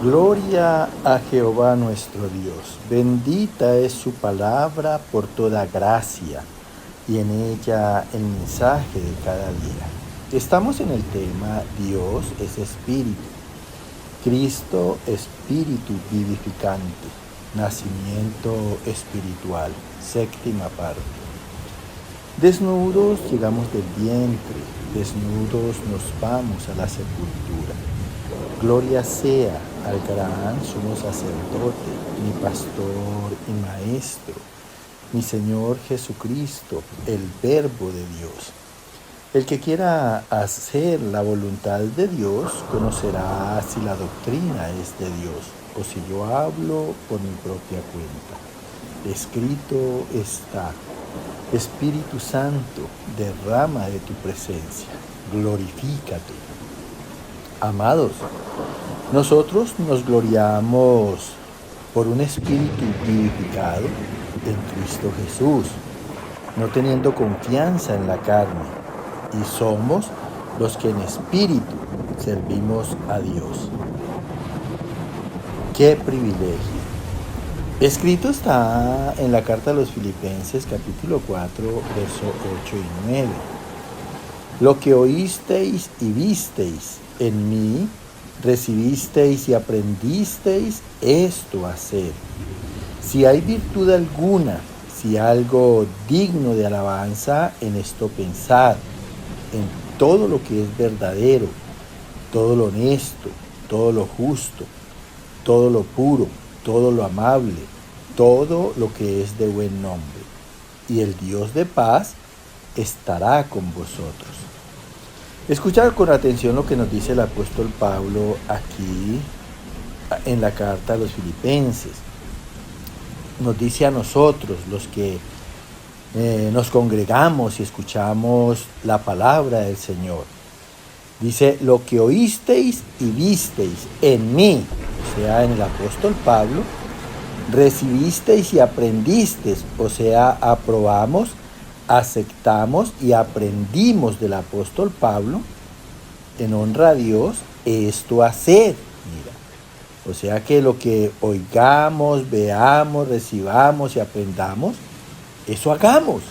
Gloria a Jehová nuestro Dios. Bendita es su palabra por toda gracia y en ella el mensaje de cada día. Estamos en el tema Dios es Espíritu. Cristo Espíritu vivificante. Nacimiento espiritual. Séptima parte. Desnudos llegamos del vientre, desnudos nos vamos a la sepultura. Gloria sea al gran sumo sacerdote, mi pastor y maestro, mi Señor Jesucristo, el Verbo de Dios. El que quiera hacer la voluntad de Dios conocerá si la doctrina es de Dios o si yo hablo por mi propia cuenta. Escrito está: Espíritu Santo, derrama de tu presencia, glorifícate. Amados, nosotros nos gloriamos por un espíritu vivificado en Cristo Jesús, no teniendo confianza en la carne, y somos los que en espíritu servimos a Dios. ¡Qué privilegio! Escrito está en la carta a los Filipenses, capítulo 4, versos 8 y 9. Lo que oísteis y visteis en mí, recibisteis y aprendisteis, esto hacer. Si hay virtud alguna, si algo digno de alabanza, en esto pensad, en todo lo que es verdadero, todo lo honesto, todo lo justo, todo lo puro, todo lo amable, todo lo que es de buen nombre. Y el Dios de paz estará con vosotros. Escucha con atención lo que nos dice el apóstol Pablo aquí en la carta a los Filipenses. Nos dice a nosotros, los que nos congregamos y escuchamos la palabra del Señor. Dice, lo que oísteis y visteis en mí, o sea, en el apóstol Pablo, recibisteis y aprendisteis, o sea, aprobamos, aceptamos y aprendimos del apóstol Pablo, en honra a Dios, esto hacer. Mira, o sea que lo que oigamos, veamos, recibamos y aprendamos, eso hagamos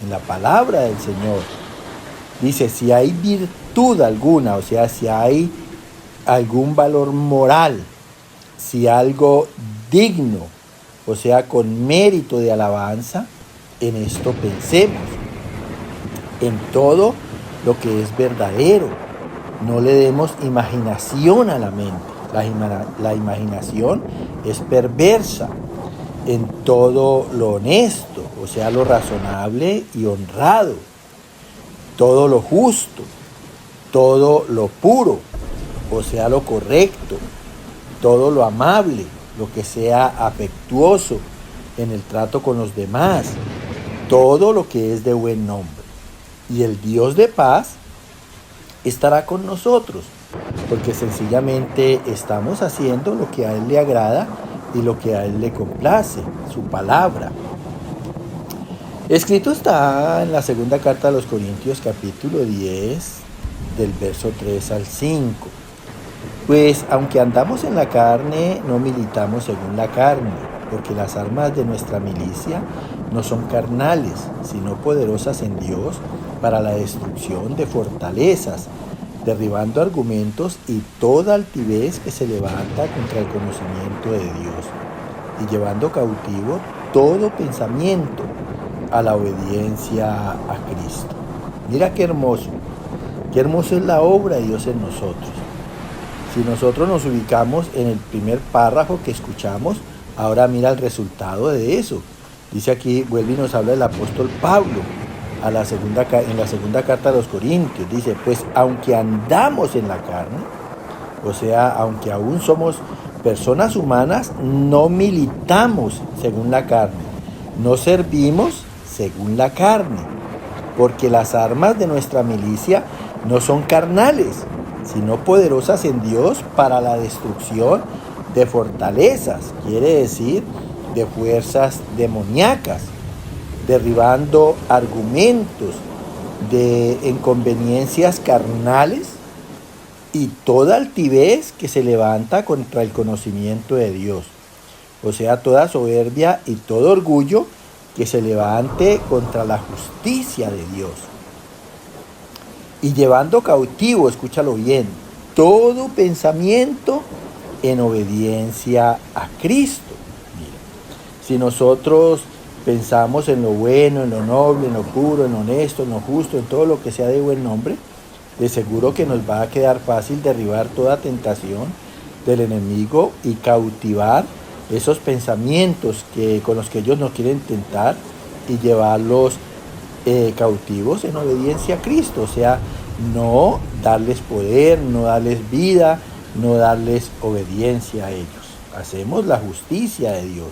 en la palabra del Señor. Dice, si hay virtud alguna, o sea, si hay algún valor moral, si algo digno, o sea, con mérito de alabanza, en esto pensemos, en todo lo que es verdadero. No le demos imaginación a la mente. La imaginación es perversa. En todo lo honesto, o sea, lo razonable y honrado. Todo lo justo, todo lo puro, o sea, lo correcto. Todo lo amable, lo que sea afectuoso en el trato con los demás. Todo lo que es de buen nombre. Y el Dios de paz estará con nosotros, porque sencillamente estamos haciendo lo que a Él le agrada y lo que a Él le complace, su palabra. Escrito está en la segunda carta a los Corintios, capítulo 10, del verso 3 al 5. Pues aunque andamos en la carne, no militamos según la carne, porque las armas de nuestra milicia no son carnales, sino poderosas en Dios para la destrucción de fortalezas, derribando argumentos y toda altivez que se levanta contra el conocimiento de Dios, y llevando cautivo todo pensamiento a la obediencia a Cristo. Mira qué hermoso es la obra de Dios en nosotros. Si nosotros nos ubicamos en el primer párrafo que escuchamos, ahora mira el resultado de eso. Dice aquí, vuelve y nos habla el apóstol Pablo en la segunda carta a los Corintios. Dice, pues aunque andamos en la carne, o sea, aunque aún somos personas humanas, no militamos según la carne, no servimos según la carne, porque las armas de nuestra milicia no son carnales, sino poderosas en Dios para la destrucción de fortalezas, quiere decir de fuerzas demoníacas, derribando argumentos de inconveniencias carnales y toda altivez que se levanta contra el conocimiento de Dios. O sea, toda soberbia y todo orgullo que se levante contra la justicia de Dios. Y llevando cautivo, escúchalo bien, todo pensamiento en obediencia a Cristo. Mira, si nosotros pensamos en lo bueno, en lo noble, en lo puro, en lo honesto, en lo justo, en todo lo que sea de buen nombre, de seguro que nos va a quedar fácil derribar toda tentación del enemigo y cautivar esos pensamientos con los que ellos nos quieren tentar y llevarlos cautivos en obediencia a Cristo. O sea, no darles poder, no darles vida, no darles obediencia a ellos. Hacemos la justicia de Dios.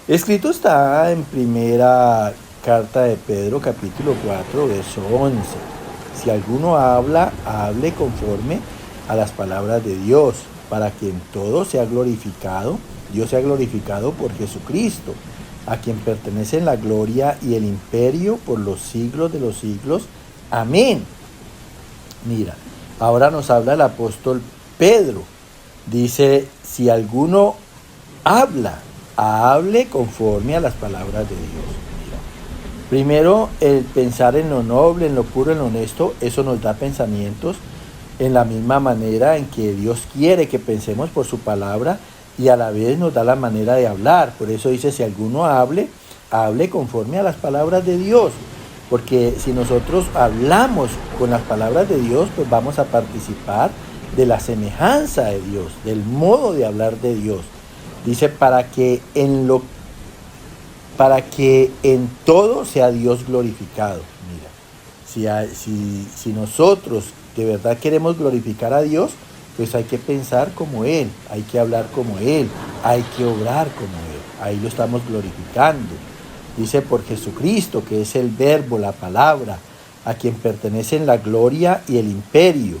Escrito está en primera carta de Pedro, capítulo 4, verso 11. Si alguno habla, hable conforme a las palabras de Dios, para que en todo sea glorificado, Dios sea glorificado por Jesucristo, a quien pertenecen la gloria y el imperio por los siglos de los siglos. Amén. Mira, ahora nos habla el apóstol Pedro. Dice, si alguno habla, hable conforme a las palabras de Dios. Mira, primero, el pensar en lo noble, en lo puro, en lo honesto, eso nos da pensamientos en la misma manera en que Dios quiere que pensemos por su palabra y a la vez nos da la manera de hablar. Por eso dice, si alguno hable, hable conforme a las palabras de Dios. Porque si nosotros hablamos con las palabras de Dios, pues vamos a participar de la semejanza de Dios, del modo de hablar de Dios. Dice, para que en todo sea Dios glorificado. Mira, si nosotros de verdad queremos glorificar a Dios, pues hay que pensar como Él, hay que hablar como Él, hay que obrar como Él. Ahí lo estamos glorificando. Dice, por Jesucristo, que es el verbo, la palabra, a quien pertenecen la gloria y el imperio.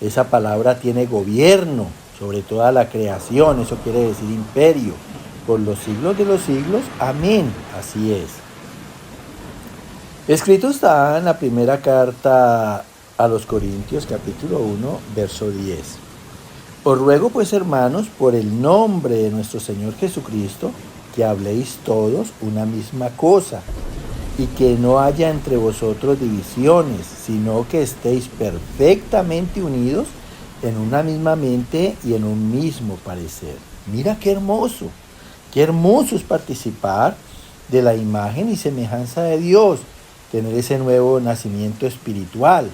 Esa palabra tiene gobierno sobre toda la creación, eso quiere decir imperio, por los siglos de los siglos. Amén. Así es. Escrito está en la primera carta a los Corintios, capítulo 1, verso 10. Os ruego pues, hermanos, por el nombre de nuestro Señor Jesucristo, que habléis todos una misma cosa, y que no haya entre vosotros divisiones, sino que estéis perfectamente unidos en una misma mente y en un mismo parecer. Mira qué hermoso es participar de la imagen y semejanza de Dios, tener ese nuevo nacimiento espiritual.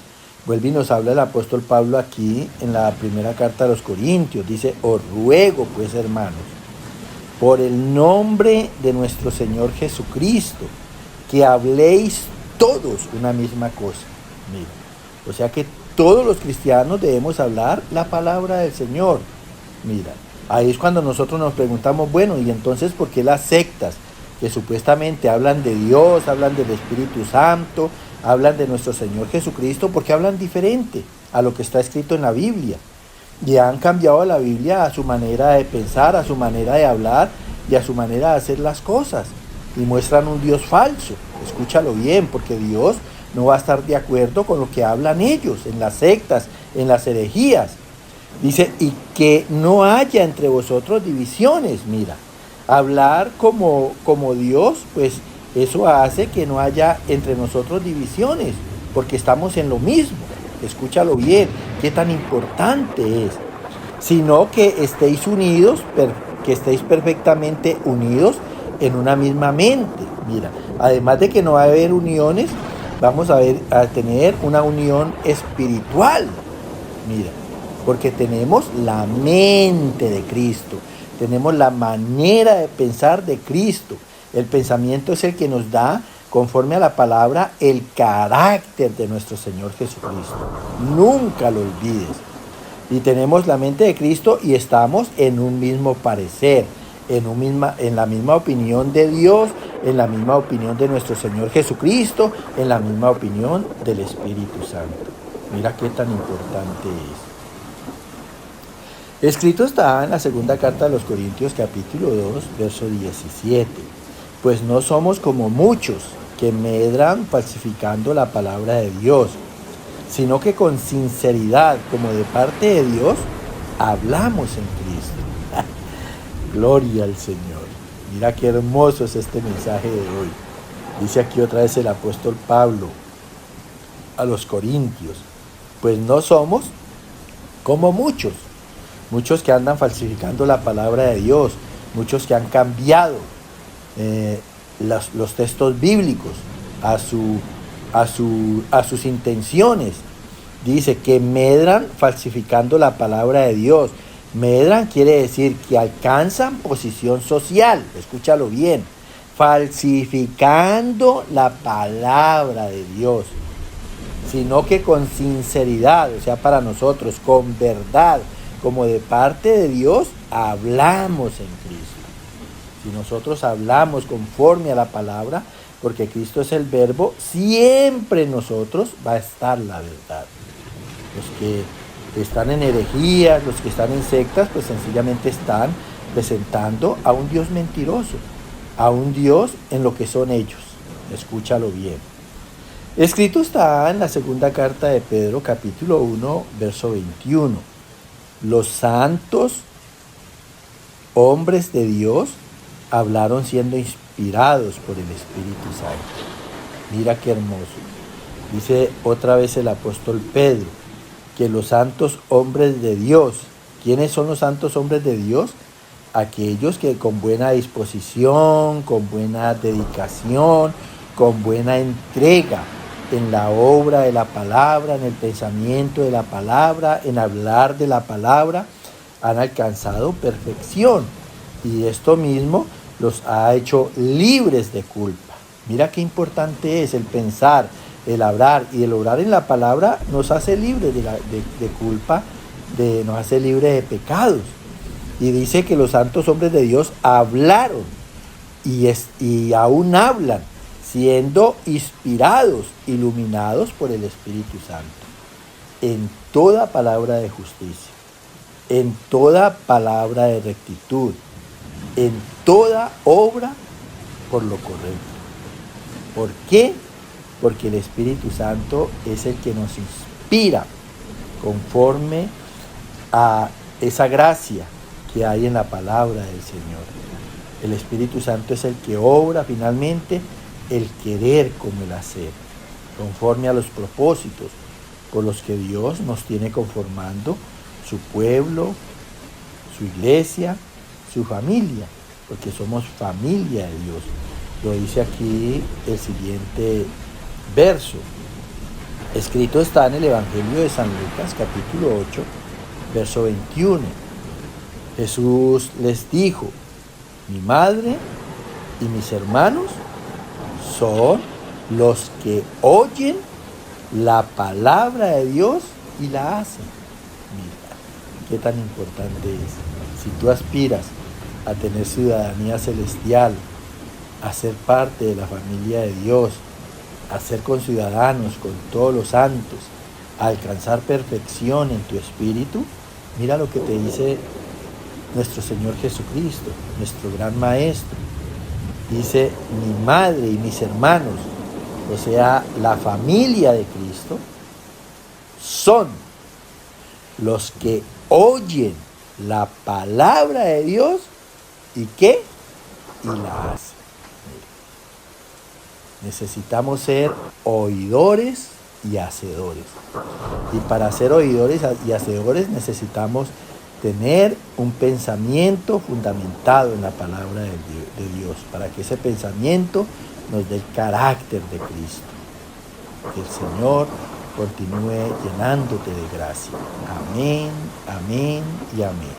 Vuelve y nos habla el apóstol Pablo aquí en la primera carta a los Corintios. Dice, os ruego pues, hermanos, por el nombre de nuestro Señor Jesucristo, que habléis todos una misma cosa. Mira, o sea que todos los cristianos debemos hablar la palabra del Señor. Mira, ahí es cuando nosotros nos preguntamos, bueno, ¿y entonces por qué las sectas que supuestamente hablan de Dios, hablan del Espíritu Santo, hablan de nuestro Señor Jesucristo, por qué hablan diferente a lo que está escrito en la Biblia? Y han cambiado la Biblia a su manera de pensar, a su manera de hablar y a su manera de hacer las cosas. Y muestran un Dios falso. Escúchalo bien, porque Dios no va a estar de acuerdo con lo que hablan ellos en las sectas, en las herejías. Dice, y que no haya entre vosotros divisiones. Mira, hablar como Dios, pues eso hace que no haya entre nosotros divisiones, porque estamos en lo mismo. Escúchalo bien, qué tan importante es. Sino que estéis unidos, que estéis perfectamente unidos en una misma mente. Mira, además de que no va a haber uniones, vamos a tener una unión espiritual. Mira, porque tenemos la mente de Cristo, tenemos la manera de pensar de Cristo. El pensamiento es el que nos da, conforme a la palabra, el carácter de nuestro Señor Jesucristo. Nunca lo olvides. Y tenemos la mente de Cristo y estamos en un mismo parecer, en la misma opinión de Dios, en la misma opinión de nuestro Señor Jesucristo, en la misma opinión del Espíritu Santo. Mira qué tan importante es. Escrito está en la segunda carta de los Corintios, capítulo 2, verso 17. Pues no somos como muchos que medran falsificando la palabra de Dios, sino que con sinceridad, como de parte de Dios, hablamos en Cristo. Gloria al Señor. Mira qué hermoso es este mensaje de hoy. Dice aquí otra vez el apóstol Pablo a los Corintios, pues no somos como muchos que andan falsificando la palabra de Dios, muchos que han cambiado los textos bíblicos a sus intenciones. Dice que medran falsificando la palabra de Dios. Medran quiere decir que alcanzan posición social, escúchalo bien, falsificando la palabra de Dios, sino que con sinceridad, o sea, para nosotros, con verdad, como de parte de Dios, hablamos en Cristo. Si nosotros hablamos conforme a la palabra, porque Cristo es el verbo, siempre en nosotros va a estar la verdad. Los que están en herejías, los que están en sectas, pues sencillamente están presentando a un Dios mentiroso, a un Dios en lo que son ellos. Escúchalo bien. Escrito está en la segunda carta de Pedro, capítulo 1, verso 21. Los santos hombres de Dios hablaron siendo inspirados por el Espíritu Santo. Mira qué hermoso. Dice otra vez el apóstol Pedro, que los santos hombres de Dios, ¿quiénes son los santos hombres de Dios? Aquellos que con buena disposición, con buena dedicación, con buena entrega en la obra de la palabra, en el pensamiento de la palabra, en hablar de la palabra, han alcanzado perfección. Y esto mismo los ha hecho libres de culpa. Mira qué importante es el pensar, el hablar y el obrar en la palabra. Nos hace libres de culpa, nos hace libres de pecados. Y dice que los santos hombres de Dios hablaron y aún hablan, siendo inspirados, iluminados por el Espíritu Santo, en toda palabra de justicia, en toda palabra de rectitud, en toda obra por lo correcto. ¿Por qué? Porque el Espíritu Santo es el que nos inspira conforme a esa gracia que hay en la palabra del Señor. El Espíritu Santo es el que obra finalmente el querer como el hacer, conforme a los propósitos por los que Dios nos tiene conformando su pueblo, su iglesia, su familia, porque somos familia de Dios. Lo dice aquí el siguiente verso. Escrito está en el Evangelio de San Lucas, capítulo 8, verso 21. Jesús les dijo: mi madre y mis hermanos son los que oyen la palabra de Dios y la hacen. Mira, qué tan importante es. Si tú aspiras a tener ciudadanía celestial, a ser parte de la familia de Dios, a ser conciudadanos con todos los santos, a alcanzar perfección en tu espíritu, mira lo que te dice nuestro Señor Jesucristo, nuestro gran Maestro. Dice: mi madre y mis hermanos, o sea, la familia de Cristo, son los que oyen la palabra de Dios y ¿qué? Y la hacen. Necesitamos ser oidores y hacedores. Y para ser oidores y hacedores necesitamos tener un pensamiento fundamentado en la palabra de Dios, para que ese pensamiento nos dé el carácter de Cristo. Que el Señor continúe llenándote de gracia. Amén, amén y amén.